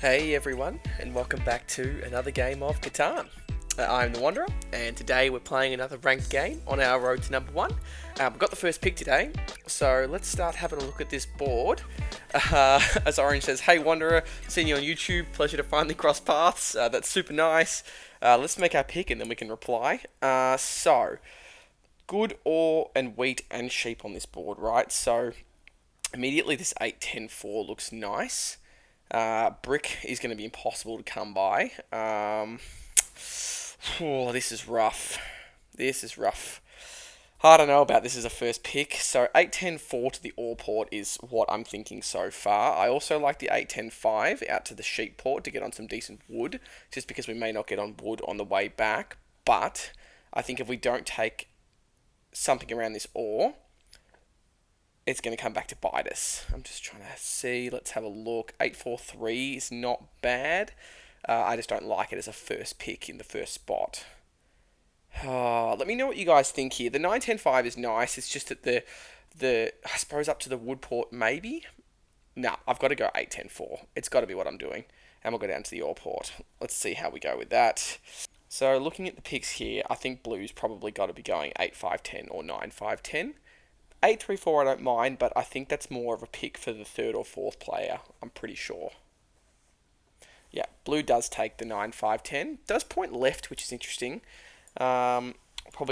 Hey everyone, and welcome back to another game of Catan. I'm the Wanderer, and today we're playing another ranked game on our road to number one. We've got the first pick today, so let's start having a look at this board. As Orange says, "Hey Wanderer, seeing you on YouTube. Pleasure to finally cross paths. That's super nice. Let's make our pick, and then we can reply." Good ore and wheat and sheep on this board, right? So immediately this 8-10-4 looks nice. Brick is going to be impossible to come by. This is rough. This is rough. I don't know about this as a first pick. So 8-10-4 to the ore port is what I'm thinking so far. I also like the 8-10-5 out to the sheep port to get on some decent wood, just because we may not get on wood on the way back. But I think if we don't take something around this ore, it's going to come back to bite us. I'm just trying to see. Let's have a look. 8-4-3 is not bad. I just don't like it as a first pick in the first spot. Let me know what you guys think here. The 9-10-5 is nice. It's just that the I suppose up to the wood port maybe. No, I've got to go 8-10-4. It's got to be what I'm doing. And we'll go down to the ore port. Let's see how we go with that. So looking at the picks here, I think blue's probably got to be going 8-5-10 or 9-5-10. 8-3-4 I don't mind, but I think that's more of a pick for the third or fourth player. I'm pretty sure. Yeah, blue does take the 9-5-10. Does point left, which is interesting. Probably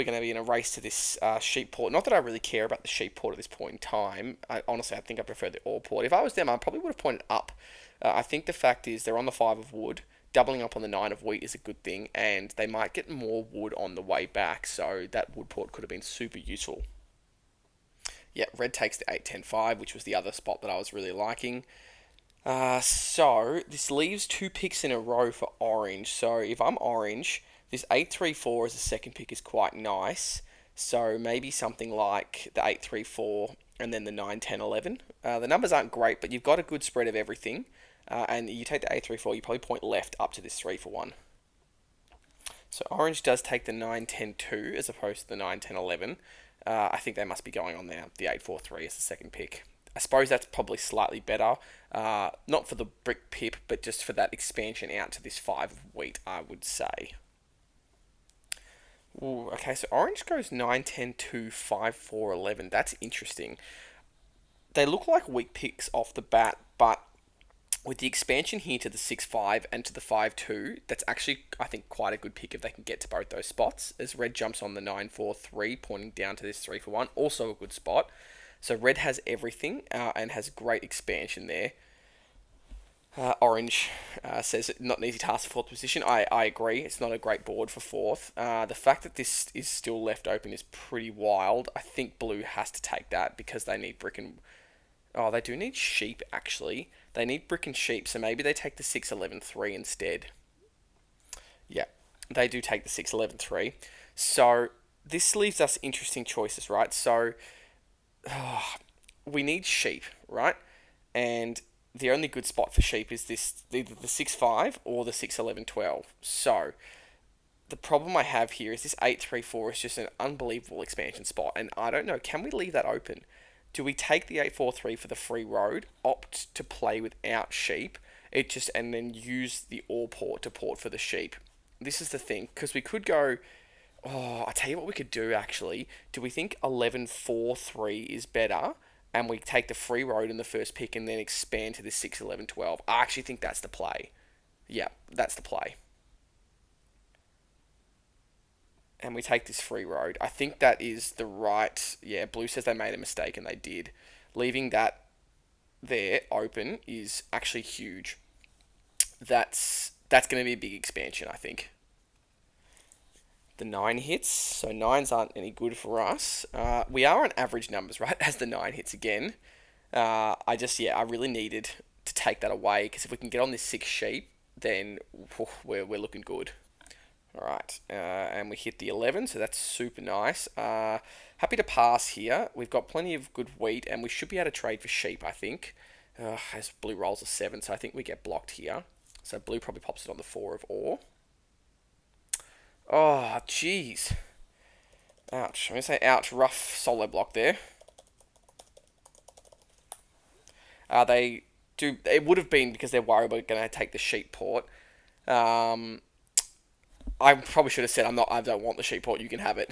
going to be in a race to this sheep port. Not that I really care about the sheep port at this point in time. Honestly, I think I prefer the ore port. If I was them, I probably would have pointed up. I think the fact is they're on the 5 of wood. Doubling up on the 9 of wheat is a good thing, and they might get more wood on the way back, so that wood port could have been super useful. Yeah, red takes the 8-10-5, which was the other spot that I was really liking. So this leaves 2 picks in a row for orange. So if I'm orange, this 8-3-4 as a second pick is quite nice. So maybe something like the 8-3-4 and then the 9-10-11. The numbers aren't great, but you've got a good spread of everything. And you take the 8-3-4, you probably point left up to this 3-for-1. So orange does take the 9-10-2 as opposed to the 9-10-11. I think they must be going on now, the 8-4-3 as the second pick. I suppose that's probably slightly better, not for the brick pip, but just for that expansion out to this 5 of wheat, I would say. Ooh, okay, so orange goes 9-10-2, 5-4-11. That's interesting. They look like weak picks off the bat, but with the expansion here to the 6-5 and to the 5-2, that's actually, I think, quite a good pick if they can get to both those spots. As red jumps on the 9-4-3, pointing down to this 3-for-1, also a good spot. So red has everything and has great expansion there. Orange says not an easy task for fourth position. I agree. It's not a great board for fourth. The fact that this is still left open is pretty wild. I think blue has to take that because they need brick and... Oh, they do need sheep, actually. They need brick and sheep, so maybe they take the 6-11-3 instead. Yeah, they do take the 6-11-3. So this leaves us interesting choices, right? So we need sheep, right? And the only good spot for sheep is this either the 6-5 or the 6-11-12. So the problem I have here is this 8-3-4 is just an unbelievable expansion spot, and I don't know, can we leave that open? Do we take the 8-4-3 for the free road, opt to play without sheep, and then use the ore port to port for the sheep? This is the thing, because we could go... Oh, I tell you what we could do actually. Do we think 11-4-3 is better? And we take the free road in the first pick and then expand to the 6-11-12. I actually think that's the play. Yeah, that's the play. And we take this free road. I think that is the right... Yeah, blue says they made a mistake and they did. Leaving that there open is actually huge. That's going to be a big expansion, I think. The 9 hits, so 9s aren't any good for us. We are on average numbers, right, as the 9 hits again. I really needed to take that away, because if we can get on this 6 sheep, then we're looking good. Alright, and we hit the 11, so that's super nice. Happy to pass here. We've got plenty of good wheat, and we should be able to trade for sheep, I think. As blue rolls a 7, so I think we get blocked here. So blue probably pops it on the 4 of ore. Oh, jeez. Ouch. I'm going to say ouch. Rough solo block there. They do. It would have been because they're worried about going to take the sheep port. Um, I probably should have said I'm not. I don't want the sheep port. You can have it.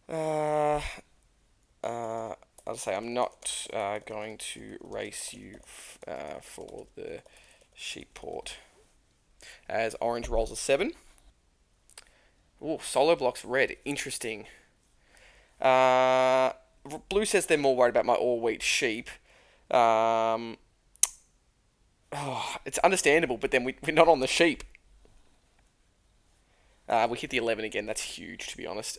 Uh, I'll say I'm not going to race you for the sheep port. As orange rolls a 7. Oh, solo blocks red. Interesting. Uh, Blue says they're more worried about my all wheat sheep. Um, it's understandable, but then we're not on the sheep. We hit the 11 again. That's huge, to be honest.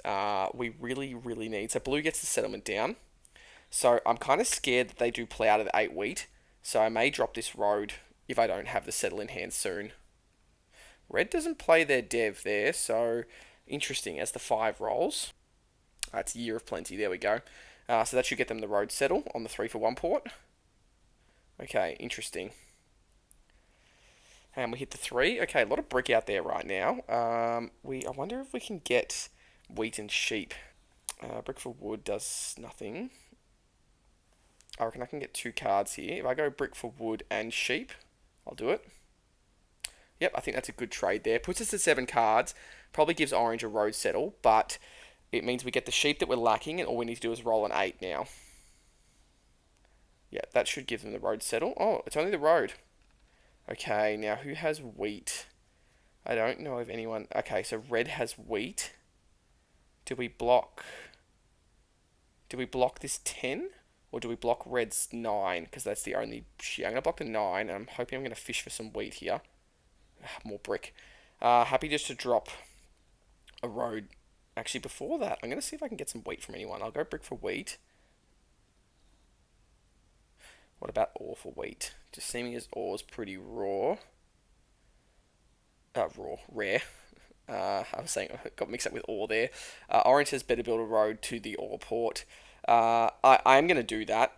We really, really need. So blue gets the settlement down. So I'm kind of scared that they do play out of the 8 wheat. So I may drop this road if I don't have the settle in hand soon. Red doesn't play their dev there, so interesting as the 5 rolls. That's Year of Plenty. There we go. So that should get them the road settle on the 3 for 1 port. Okay, interesting. And we hit the 3. Okay, a lot of brick out there right now. I wonder if we can get wheat and sheep. Brick for wood does nothing. I reckon I can get 2 cards here. If I go brick for wood and sheep, I'll do it. Yep, I think that's a good trade there. Puts us to 7 cards. Probably gives orange a road settle, but it means we get the sheep that we're lacking, and all we need to do is roll an 8 now. Yeah, that should give them the road settle. Oh, it's only the road. Okay, now who has wheat? I don't know if anyone... Okay, so red has wheat. Do we block... Do we block this 10? Or do we block red's 9? Because that's the only... I'm going to block the 9, and I'm hoping I'm going to fish for some wheat here. More brick. Happy just to drop a road. Actually, before that, I'm going to see if I can get some wheat from anyone. I'll go brick for wheat. What about ore for wheat? Just seeming as ore's pretty raw. Rare. I was saying, I got mixed up with ore there. Orange says better build a road to the ore port. I am going to do that.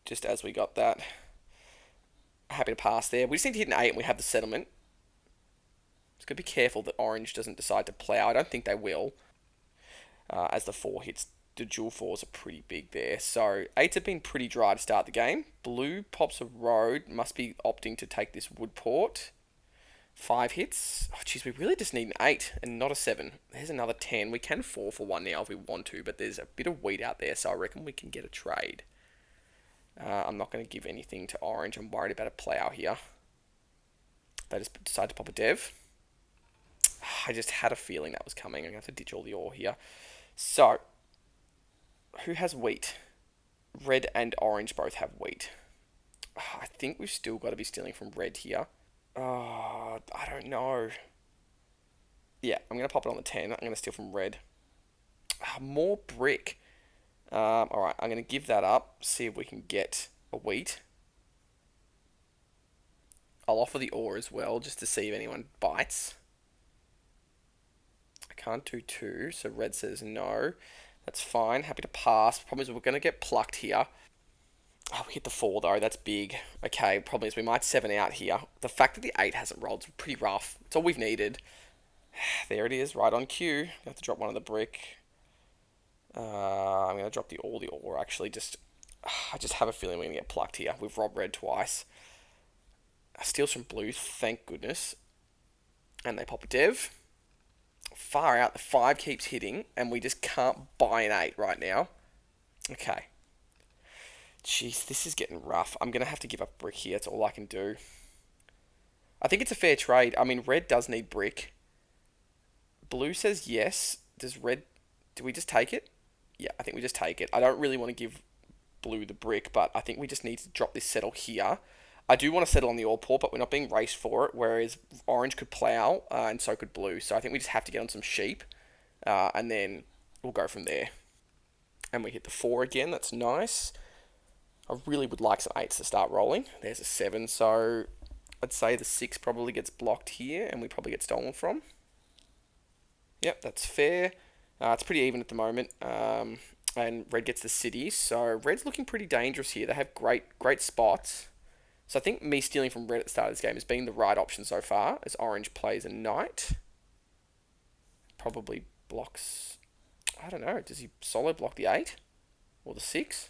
Just as we got that. Happy to pass there. We just need to hit an 8 and we have the settlement. Just got to be careful that orange doesn't decide to plough. I don't think they will. As the 4 hits, the dual 4s are pretty big there. So 8s have been pretty dry to start the game. Blue pops a road. Must be opting to take this wood port. 5 hits. Oh, jeez, we really just need an 8 and not a 7. There's another 10. We can 4 for 1 now if we want to, but there's a bit of wheat out there, so I reckon we can get a trade. I'm not going to give anything to orange. I'm worried about a plough here. They just decide to pop a dev. I just had a feeling that was coming. I'm going to have to ditch all the ore here. So, who has wheat? Red and orange both have wheat. I think we've still got to be stealing from red here. I don't know. Yeah, I'm going to pop it on the 10. I'm going to steal from red. More brick. Alright, I'm going to give that up. See if we can get a wheat. I'll offer the ore as well, just to see if anyone bites. I can't do 2, so red says no. That's fine. Happy to pass. Problem is we're going to get plucked here. Oh, we hit the 4 though. That's big. Okay, problem is we might 7 out here. The fact that the 8 hasn't rolled is pretty rough. It's all we've needed. There it is, right on cue. I have to drop one of the brick. I'm going to drop all the ore, actually. I just have a feeling we're going to get plucked here. We've robbed red twice. Steals from blue, thank goodness. And they pop a dev. Far out, the 5 keeps hitting, and we just can't buy an 8 right now. Okay. Jeez, this is getting rough. I'm going to have to give up brick here. That's all I can do. I think it's a fair trade. I mean, red does need brick. Blue says yes. Does red... Do we just take it? Yeah, I think we just take it. I don't really want to give blue the brick, but I think we just need to drop this settle here. I do want to settle on the ore port, but we're not being raced for it, whereas orange could plough, and so could blue. So I think we just have to get on some sheep, and then we'll go from there. And we hit the 4 again. That's nice. I really would like some 8s to start rolling. There's a 7, so I'd say the 6 probably gets blocked here, and we probably get stolen from. Yep, that's fair. It's pretty even at the moment, and red gets the city, so red's looking pretty dangerous here. They have great spots. So I think me stealing from red at the start of this game has been the right option so far, as orange plays a knight. Probably blocks... I don't know, does he solo block the 8? Or the 6?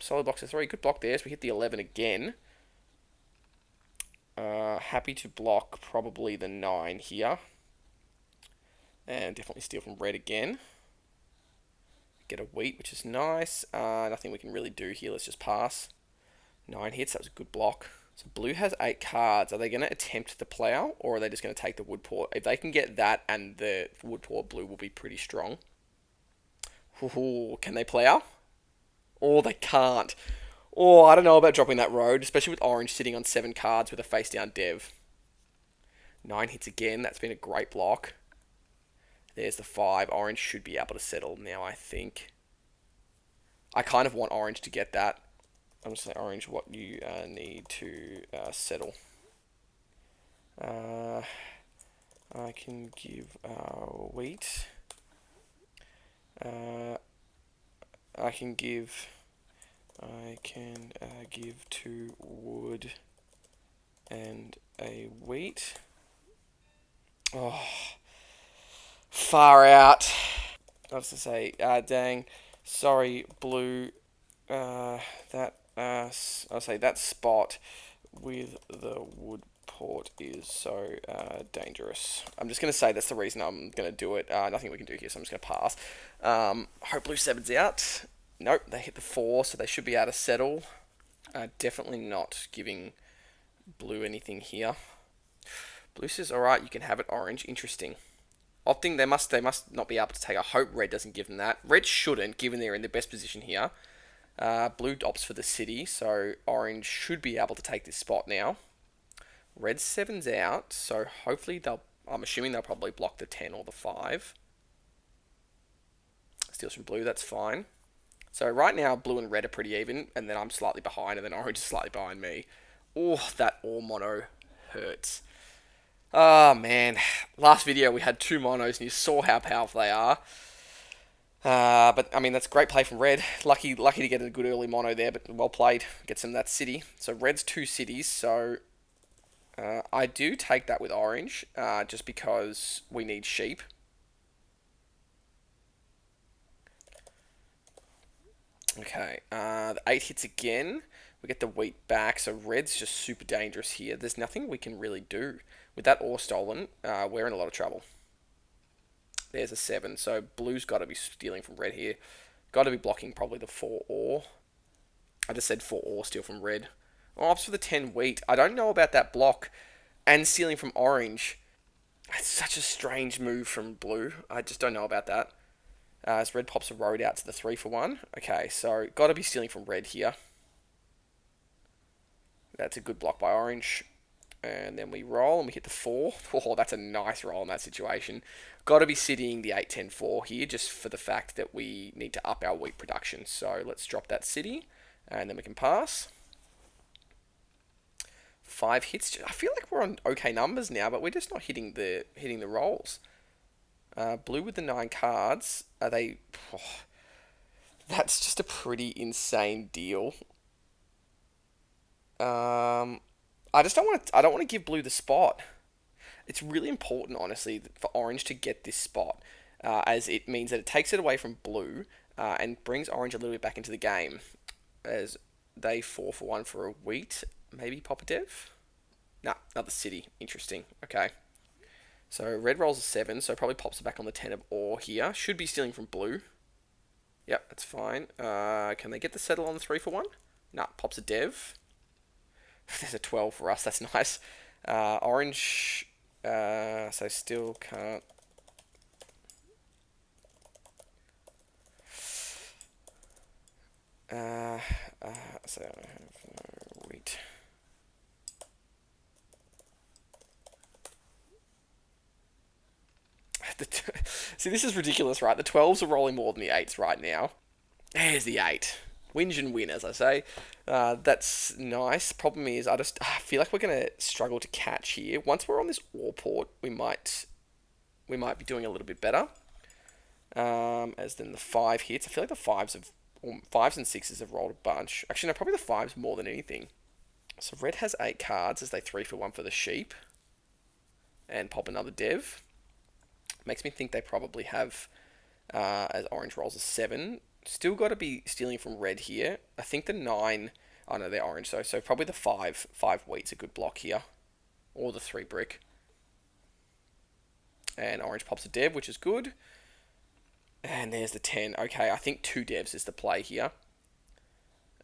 Solid blocks a 3. Good block there. So we hit the 11 again. Happy to block probably the 9 here. And definitely steal from red again. Get a wheat, which is nice. Nothing we can really do here. Let's just pass. 9 hits. That was a good block. So blue has 8 cards. Are they going to attempt the plow, or are they just going to take the wood port? If they can get that and the wood port, blue will be pretty strong. Ooh, can they plow? Oh, they can't. Oh, I don't know about dropping that road, especially with orange sitting on 7 cards with a face down dev. 9 hits again. That's been a great block. There's the 5. Orange should be able to settle now, I think. I kind of want orange to get that. I'm just saying, orange, what you need to settle. I can give wheat. I can give 2 wood and a wheat. Oh, far out. I was to say, dang, sorry, blue. I'll say that spot with the wood port is so dangerous. I'm just going to say that's the reason I'm going to do it. Nothing we can do here, so I'm just going to pass. Hope blue 7's out. Nope, they hit the 4, so they should be able to settle. Definitely not giving blue anything here. Blue says, alright, you can have it orange. Interesting. Opting, they must not be able to take. I hope red doesn't give them that. Red shouldn't, given they're in the best position here. Blue opts for the city, so orange should be able to take this spot now. Red 7's out, so hopefully I'm assuming they'll probably block the 10 or the 5. Steals from blue, that's fine. So right now, blue and red are pretty even, and then I'm slightly behind, and then orange is slightly behind me. Oh, that all mono hurts. Oh, man. Last video, we had 2 monos, and you saw how powerful they are. But, I mean, that's great play from red. Lucky to get a good early mono there, but well played. Gets him that city. So red's 2 cities, so I do take that with orange, just because we need sheep. Okay, the 8 hits again. We get the wheat back, so red's just super dangerous here. There's nothing we can really do. With that ore stolen, we're in a lot of trouble. There's a 7, so blue's got to be stealing from red here. Got to be blocking probably the 4 ore. I just said 4 ore, steal from red. Oh, opts for the 10 wheat. I don't know about that block and stealing from orange. It's such a strange move from blue. I just don't know about that. As red pops a road out to the 3 for 1. Okay, so got to be stealing from red here. That's a good block by orange. And then we roll and we hit the 4. Oh, that's a nice roll in that situation. Got to be sitting the 8-10-4 here just for the fact that we need to up our wheat production. So let's drop that city and then we can pass. 5 hits. I feel like we're on okay numbers now, but we're just not hitting the rolls. Blue with the 9 cards. Are they? Oh, that's just a pretty insane deal. I just don't want to. I don't want to give blue the spot. It's really important, honestly, for orange to get this spot, as it means that it takes it away from blue and brings orange a little bit back into the game. As they 4 for 1 for a wheat, maybe pop a dev. Nah, another city. Interesting. Okay. So red rolls a 7, so probably pops it back on the 10 of ore here. Should be stealing from blue. Yep, that's fine. Can they get the settle on the 3 for 1? Nah, pops a dev. There's a 12 for us, that's nice. Orange, so still can't. So I have no wheat. See, this is ridiculous, right? The 12s are rolling more than the 8s right now. There's the 8. Whinge and win, as I say. That's nice. Problem is, I feel like we're going to struggle to catch here. Once we're on this ore port, we might be doing a little bit better. As then the 5 hits. I feel like the 5s and 6s have rolled a bunch. Actually, no, probably the 5s more than anything. So red has 8 cards as they 3 for 1 for the sheep. And pop another dev. Makes me think they probably have, as orange rolls a 7, Still got to be stealing from red here. I think the 9... Oh, no, they're orange, though. So probably the 5. 5 wheat's a good block here. Or the 3 brick. And orange pops a dev, which is good. And there's the 10. Okay, I think 2 devs is the play here.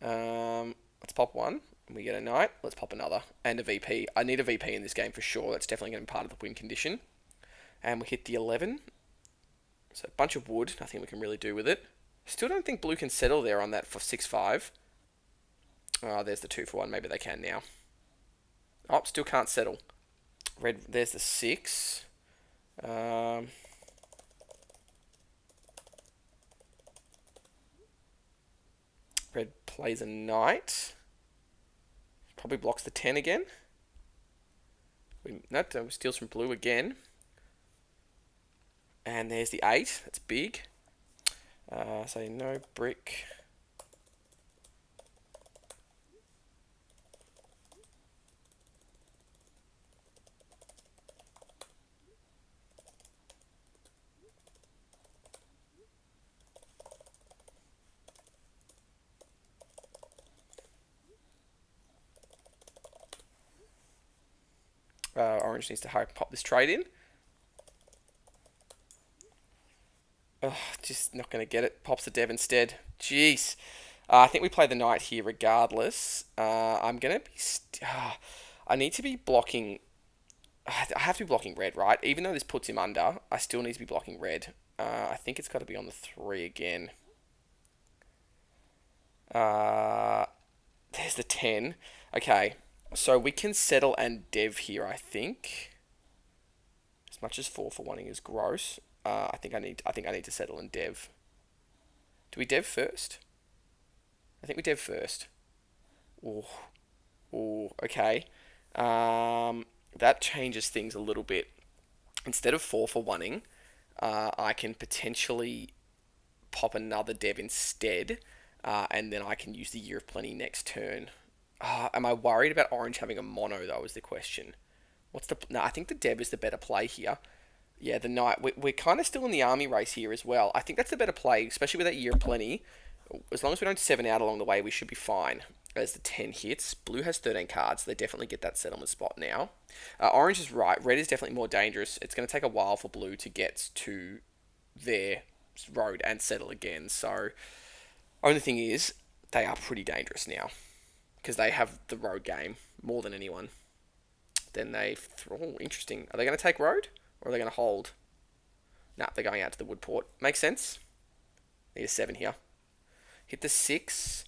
Let's pop one. We get a knight. Let's pop another. And a VP. I need a VP in this game for sure. That's definitely going to be part of the win condition. And we hit the 11. So a bunch of wood. Nothing we can really do with it. Still don't think blue can settle there on that for 6-5. Oh, there's the 2 for 1. Maybe they can now. Oh, still can't settle. Red, there's the 6. Red plays a knight. Probably blocks the 10 again. No, steals from blue again. And there's the 8. That's big. So no brick. Orange needs to pop this trade in. Oh, just not going to get it. Pops the dev instead. Jeez. I think we play the knight here regardless. I'm going to be... I need to be blocking... I have to be blocking red, right? Even though this puts him under, I still need to be blocking red. I think it's got to be on the 3 again. There's the 10. Okay. So we can settle and dev here, I think. As much as 4 for 1 is gross. I think I need to settle and dev. Do we dev first? I think we dev first. Oh, okay. That changes things a little bit. Instead of 4 for 1ing, I can potentially pop another dev instead, and then I can use the Year of Plenty next turn. Am I worried about orange having a mono, though, is the question. No, I think the dev is the better play here. Yeah, the knight. We're kind of still in the army race here as well. I think that's the better play, especially with that Year of Plenty. As long as we don't 7 out along the way, we should be fine. As the 10 hits, blue has 13 cards. So they definitely get that settlement spot now. Orange is right. Red is definitely more dangerous. It's going to take a while for blue to get to their road and settle again. So, only thing is, they are pretty dangerous now. Because they have the road game more than anyone. Then interesting. Are they going to take road? Or are they going to hold? Nah, they're going out to the woodport. Makes sense. Need a 7 here. Hit the 6.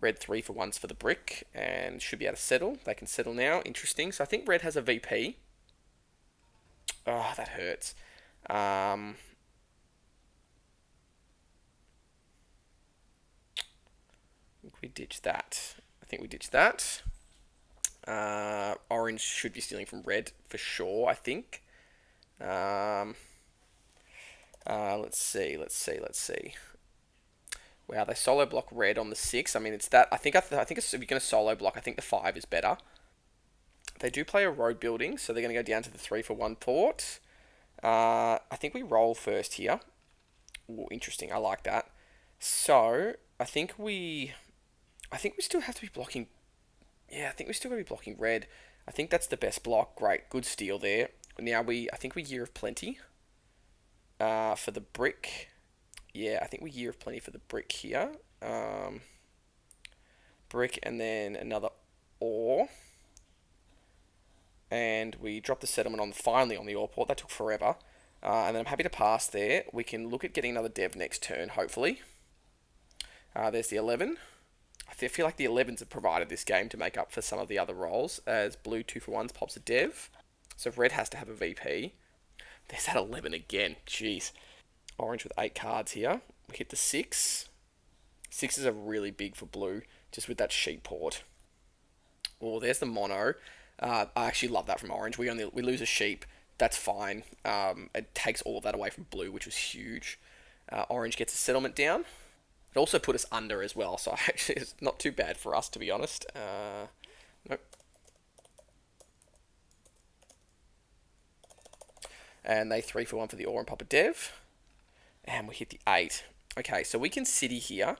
Red 3 for 1s for the brick. And should be able to settle. They can settle now. Interesting. So I think red has a VP. Oh, that hurts. I think we ditched that. Orange should be stealing from red for sure, I think. Let's see. Wow, they solo block red on the 6. I mean, it's that. I think if you're going to solo block, I think the 5 is better. They do play a road building, so they're going to go down to the 3 for 1 port. I think we roll first here. Ooh, interesting. I like that. So I think we still have to be blocking. Yeah, I think we still got to be blocking red. I think that's the best block. Great, good steal there. Now I think we Year of Plenty. For the brick. Yeah, I think we Year of Plenty for the brick here. Brick and then another ore. And we drop the settlement finally on the ore port. That took forever. And then I'm happy to pass there. We can look at getting another dev next turn, hopefully. There's the 11. I feel like the 11s have provided this game to make up for some of the other roles, as blue 2 for 1s pops a dev. So red has to have a VP. There's that 11 again. Jeez. Orange with 8 cards here. We hit the 6. 6s are really big for blue, just with that sheep port. Oh, there's the mono. I actually love that from orange. We lose a sheep. That's fine. It takes all of that away from blue, which was huge. Orange gets a settlement down. It also put us under as well, so actually it's not too bad for us, to be honest. Nope. And they 3 for 1 for the ore and pop a dev. And we hit the 8. Okay, so we can city here.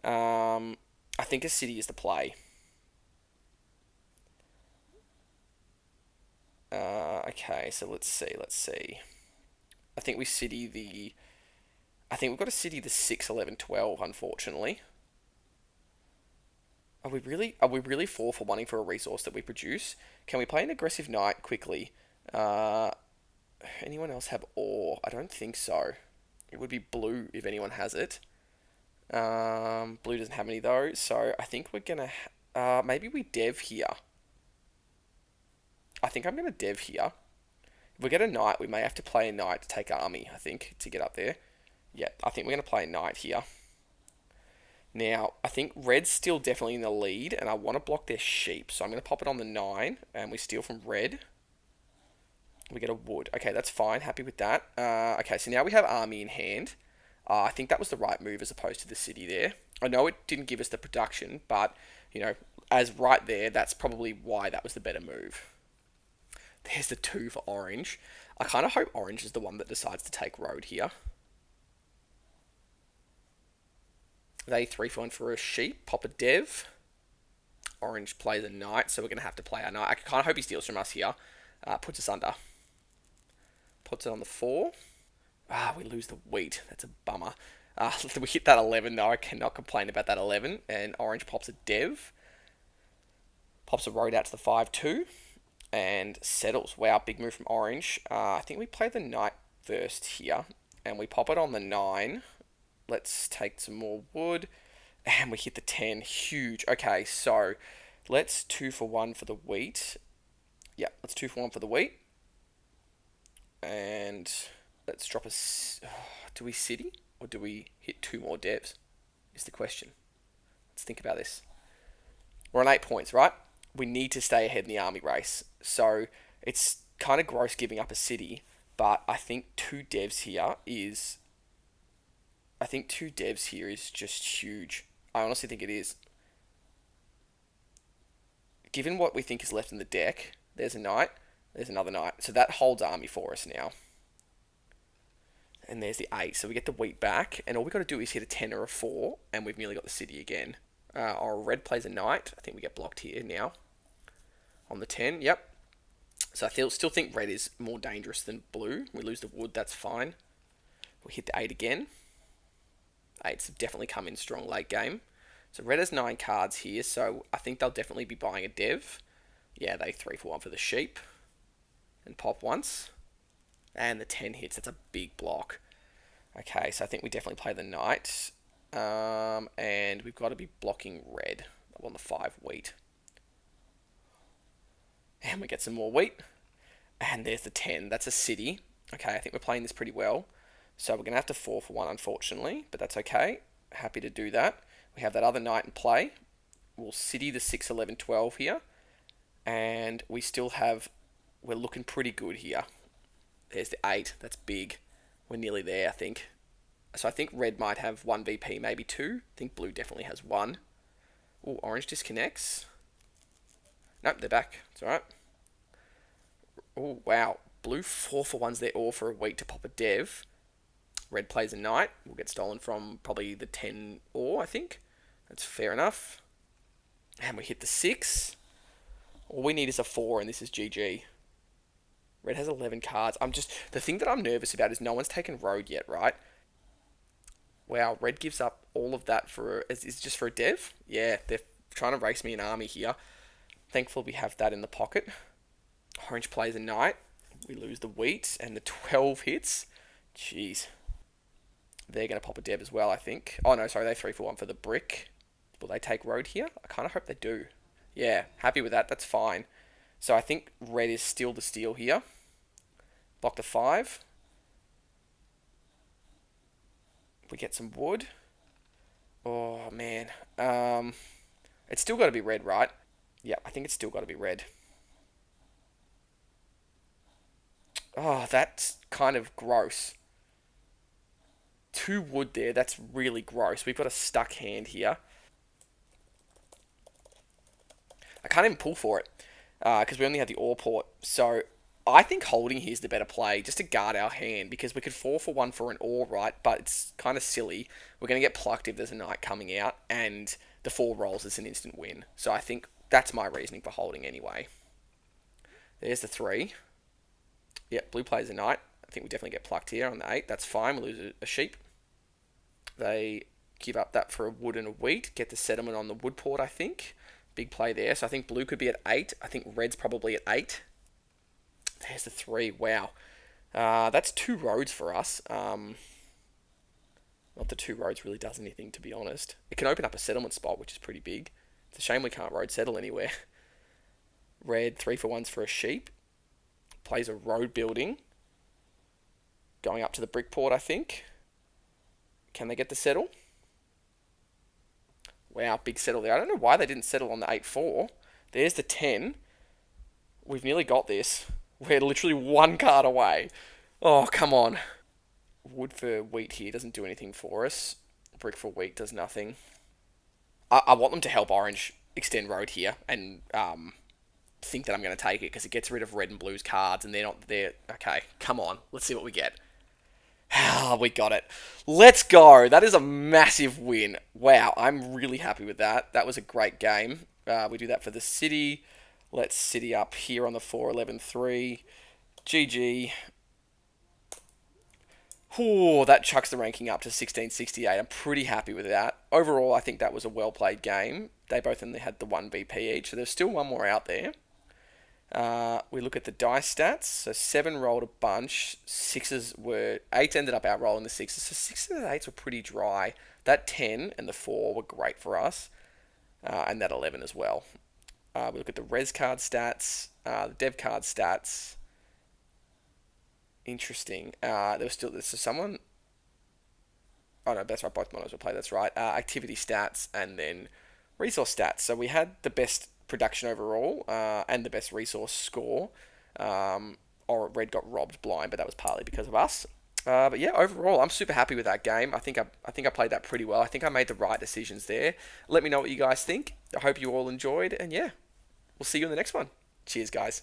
I think a city is the play. Okay, so let's see, let's see. I think we city the... I think we've got to city the 6, 11, 12, unfortunately. Are we really 4 for wanting for a resource that we produce? Can we play an aggressive knight quickly? Uh, Anyone else have ore? I don't think so. It would be blue if anyone has it. Blue doesn't have any though, so I think we're gonna... maybe we dev here. I think I'm gonna dev here. If we get a knight, we may have to play a knight to take army, I think, to get up there. Yeah, I think we're gonna play a knight here. Now, I think red's still definitely in the lead, and I want to block their sheep, so I'm going to pop it on the 9, and we steal from red. We get a wood. Okay, that's fine. Happy with that. Okay, so now we have army in hand. I think that was the right move as opposed to the city there. I know it didn't give us the production, but, as right there, that's probably why that was the better move. There's the 2 for orange. I kind of hope orange is the one that decides to take road here. They 3 for 1 for a sheep. Pop a dev. Orange plays a knight, so we're going to have to play our knight. I kind of hope he steals from us here. Puts us under. Puts it on the 4. We lose the wheat. That's a bummer. We hit that 11, though. I cannot complain about that 11. And orange pops a dev. Pops a road out to the 5-2. And settles. Wow, big move from orange. I think we play the knight first here. And we pop it on the 9. Let's take some more wood. And we hit the 10. Huge. Okay, so let's 2 for 1 for the wheat. Yeah, let's 2 for 1 for the wheat. And let's drop a... do we city? Or do we hit 2 more devs? Is the question. Let's think about this. We're on 8 points, right? We need to stay ahead in the army race. So it's kind of gross giving up a city. But I think 2 devs here is... I think 2 devs here is just huge. I honestly think it is. Given what we think is left in the deck, there's a knight, there's another knight. So that holds army for us now. And there's the 8. So we get the wheat back. And all we've got to do is hit a 10 or a 4. And we've nearly got the city again. Our red plays a knight. I think we get blocked here now. On the 10, yep. So I still think red is more dangerous than blue. We lose the wood, that's fine. We hit the 8 again. 8's have definitely come in strong late game. So red has 9 cards here, so I think they'll definitely be buying a dev. Yeah, they 3 for 1 for the sheep. And pop once. And the 10 hits, that's a big block. Okay, so I think we definitely play the knight. And we've got to be blocking red. I want the 5 wheat. And we get some more wheat. And there's the 10, that's a city. Okay, I think we're playing this pretty well. So we're going to have to 4 for 1, unfortunately, but that's okay. Happy to do that. We have that other knight in play. We'll city the 6, 11, 12 here. And we still have... We're looking pretty good here. There's the 8. That's big. We're nearly there, I think. So I think red might have 1 VP, maybe 2. I think blue definitely has 1. Oh, orange disconnects. Nope, they're back. It's alright. Oh, wow. Blue 4 for 1's there all for a wheat to pop a dev. Red plays a knight. We'll get stolen from probably the 10 ore, I think. That's fair enough. And we hit the 6. All we need is a 4, and this is GG. Red has 11 cards. The thing that I'm nervous about is no one's taken road yet, right? Wow, red gives up all of that for... Is just for a dev? Yeah, they're trying to race me an army here. Thankful we have that in the pocket. Orange plays a knight. We lose the wheat, and the 12 hits. Jeez. They're going to pop a dev as well, I think. Oh, no, sorry, they 3 for 1 for the brick. Will they take road here? I kind of hope they do. Yeah, happy with that. That's fine. So I think red is still the steal here. Block the 5. We get some wood. Oh, man. It's still got to be red, right? Yeah, I think it's still got to be red. Oh, that's kind of gross. 2 wood there, that's really gross. We've got a stuck hand here. I can't even pull for it, because we only have the ore port. So I think holding here is the better play, just to guard our hand, because we could fall for one for an all, right? But it's kind of silly. We're going to get plucked if there's a knight coming out, and the four rolls is an instant win. So I think that's my reasoning for holding anyway. There's the three. Yeah, blue plays a knight. I think we definitely get plucked here on the 8. That's fine. We lose a sheep. They give up that for a wood and a wheat. Get the settlement on the wood port, I think. Big play there. So I think blue could be at 8. I think red's probably at 8. There's the 3. Wow. That's 2 roads for us. Not the 2 roads really does anything, to be honest. It can open up a settlement spot, which is pretty big. It's a shame we can't road settle anywhere. Red, 3 for 1s for a sheep. Plays a road building. Going up to the brick port, I think. Can they get the settle? Wow, big settle there. I don't know why they didn't settle on the 8-4. There's the 10. We've nearly got this. We're literally 1 card away. Oh, come on. Wood for wheat here doesn't do anything for us. Brick for wheat does nothing. I want them to help orange extend road here and think that I'm going to take it because it gets rid of red and blue's cards and they're not there. Okay, come on. Let's see what we get. Ah, we got it. Let's go. That is a massive win. Wow, I'm really happy with that. That was a great game. We do that for the city. Let's city up here on the 4-11-3. GG. Ooh, that chucks the ranking up to 1668. I'm pretty happy with that. Overall, I think that was a well-played game. They both only had the 1 BP each, so there's still one more out there. We look at the dice stats. So 7 rolled a bunch. 8 ended up outrolling the 6s. So 6s and 8s were pretty dry. That 10 and the 4 were great for us. And that 11 as well. We look at the res card stats, the dev card stats. Interesting. There was still this. So someone. Oh no, that's right. Both monos were played. That's right. Activity stats and then resource stats. So we had the best production overall and the best resource score. Or red got robbed blind, but that was partly because of us. But yeah, overall, I'm super happy with that game. I think I played that pretty well. I think I made the right decisions there. Let me know what you guys think. I hope you all enjoyed, and yeah, we'll see you in the next one. Cheers, guys.